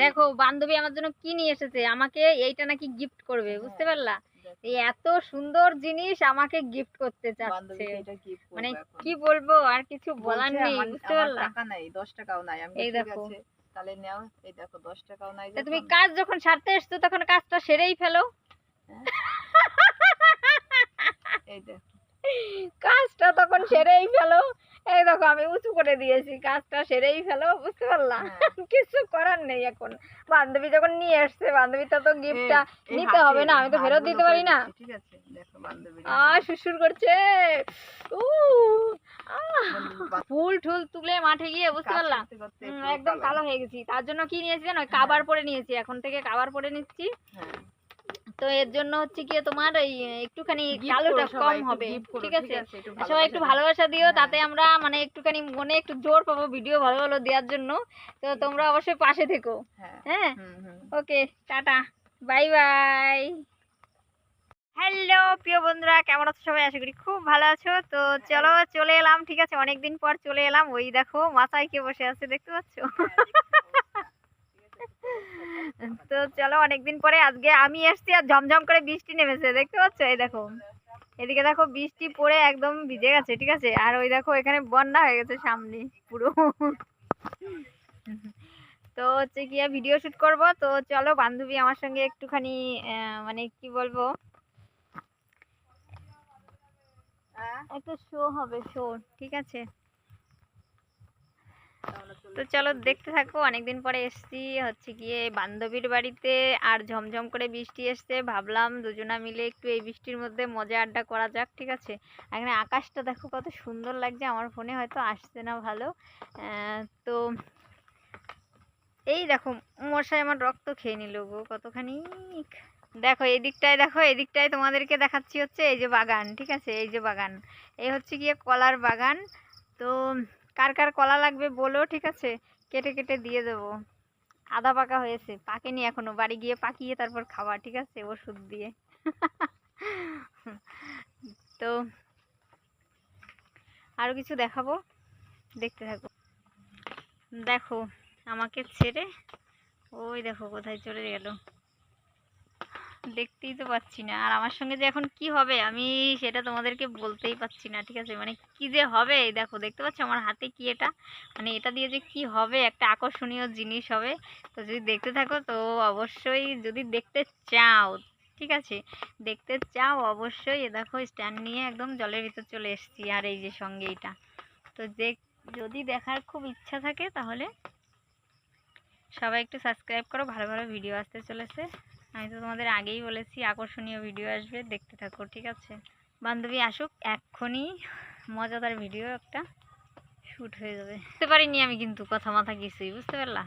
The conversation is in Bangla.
দেখো বান্ধবী আমার জন্য কি নিয়ে এসেছে, আমাকে এইটা নাকি গিফট করবে, বুঝতে পারলা? এই এত সুন্দর জিনিস আমাকে গিফট করতে চাচ্ছে, মানে কি বলবো, আর কিছু বলার নেই, বুঝতে পারলা? টাকা নাই, 10 টাকাও নাই। আমি এই ঠিক দেখো, আছে তাহলে নাও। এই দেখো 10 টাকাও নাই। তুমি কাজ যখন সারতে এসছো তখন কাজটা সেরেই ফেলো। এই দেখো কাজটা তখন সেরেই ফেলো। এই দেখো আমি উঁচু করে দিয়েছি, কাজটা সেরেই ফেলো, বুঝতে পারলা? কিছু করার নেই এখন, বান্ধবী যখন নিয়ে আসছে বান্ধবীটা তো গিফটটা নিতে হবে না, আমি তো ফেরত দিতে পারি না। ঠিক আছে দেখো বান্ধবী শুশুর করছে, ফুল টুল তুলে মাঠে গিয়ে, বুঝতে পারলা? একদম কালো হয়ে গেছি। তার জন্য কি নিয়েছি জানো, কাবার পরে নিয়েছি, এখন থেকে কাবার পরে নিচ্ছি। তো এর জন্য হচ্ছে কি তোমার এই একটুখানি কালোটা কম হবে, ঠিক আছে? সবাই একটু ভালোবাসা দিও, তাতে আমরা মানে একটুখানি মনে একটু জোর পাবো ভিডিও ভালো ভালো দেওয়ার জন্য। তো তোমরা অবশ্যই পাশে থেকো। হ্যাঁ, ওকে, টাটা, বাই বাই। হ্যালো প্রিয় বন্ধুরা, কেমন আছো সবাই? আশা করি খুব ভালো আছো। তো চলো চলে এলাম, ঠিক আছে, অনেকদিন পর চলে এলাম। ওই দেখো মাথায় কে বসে আছে, দেখতে পাচ্ছ? তো চলো, অনেকদিন পরে আজকে আমি এসছি, আর ঝমঝম করে বৃষ্টি নেমেছে, দেখতে পাচ্ছ? এই দেখো, এদিকে দেখো বৃষ্টি পড়ে একদম ভিজে গেছে, ঠিক আছে? আর ওই দেখো এখানে বন্যা হয়ে গেছে সামনে পুরো। তো হচ্ছে কি ভিডিও শুট করব। তো চলো, বান্ধবী আমার সঙ্গে একটুখানি মানে কি বলবো, একটা শো হবে, শো, ঠিক আছে? তো চলো দেখতে থাকো। অনেকদিন পরে এসছি হচ্ছে গিয়ে বান্ধবীর বাড়িতে, আর ঝমঝম করে বৃষ্টি এসছে, ভাবলাম দুজনা মিলে একটু এই বৃষ্টির মধ্যে মজা আড্ডা করা যাক, ঠিক আছে? এখানে আকাশটা দেখো কত সুন্দর লাগছে, আমার ফোনে হয়তো আসছে না ভালো। তো এই দেখো মশাই আমার রক্ত খেয়ে নিল গো কতখানি। দেখো এদিকটায়, দেখো এদিকটায় তোমাদেরকে দেখাচ্ছি, হচ্ছে এই যে বাগান, ঠিক আছে? এই যে বাগান, এই হচ্ছে গিয়ে কলার বাগান। তো কার কার কলা লাগবে বলো, ঠিক আছে? কেটে কেটে দিয়ে দেবো। আধা পাকা হয়েছে, পাকেনি এখনো, বাড়ি গিয়ে পাকিয়ে তারপর খাওয়া, ঠিক আছে, ওষুধ দিয়ে। তো আরো কিছু দেখাবো, দেখতে থাকো। দেখো আমাকে ছেড়ে ওই দেখো কোথায় চলে গেল, দেখতেই তো পাচ্ছি না। আর আমার সঙ্গে যে এখন কি হবে আমি সেটা তোমাদেরকে বলতেই পাচ্ছি না, ঠিক আছে? মানে কি যে হবে, দেখো দেখতে পাচ্ছ আমার হাতে কি, এটা মানে এটা দিয়ে যে কি হবে, একটা আকর্ষণীয় জিনিস হবে। তো যদি দেখতে থাকো তো অবশ্যই, যদি দেখতে চাও, ঠিক আছে, দেখতে চাও অবশ্যই। দেখো স্ট্যান্ড নিয়ে একদম জলের ভিতর চলে এসেছি, আর এই যে সঙ্গে এইটা। তো যদি দেখার খুব ইচ্ছা থাকে তাহলে সবাই একটু সাবস্ক্রাইব করো, ভালো ভালো ভিডিও আসতে চলেছে। আমি তো তোমাদের আগেই বলেছি আকর্ষণীয় ভিডিও আসবে, দেখতে থাকো, ঠিক আছে? বান্ধবী আসুক, এক্ষুনি মজাদার ভিডিও একটা শ্যুট হয়ে যাবে। বুঝতে পারিনি আমি কিন্তু কথা মাথা কিছুই, বুঝতে পারলা?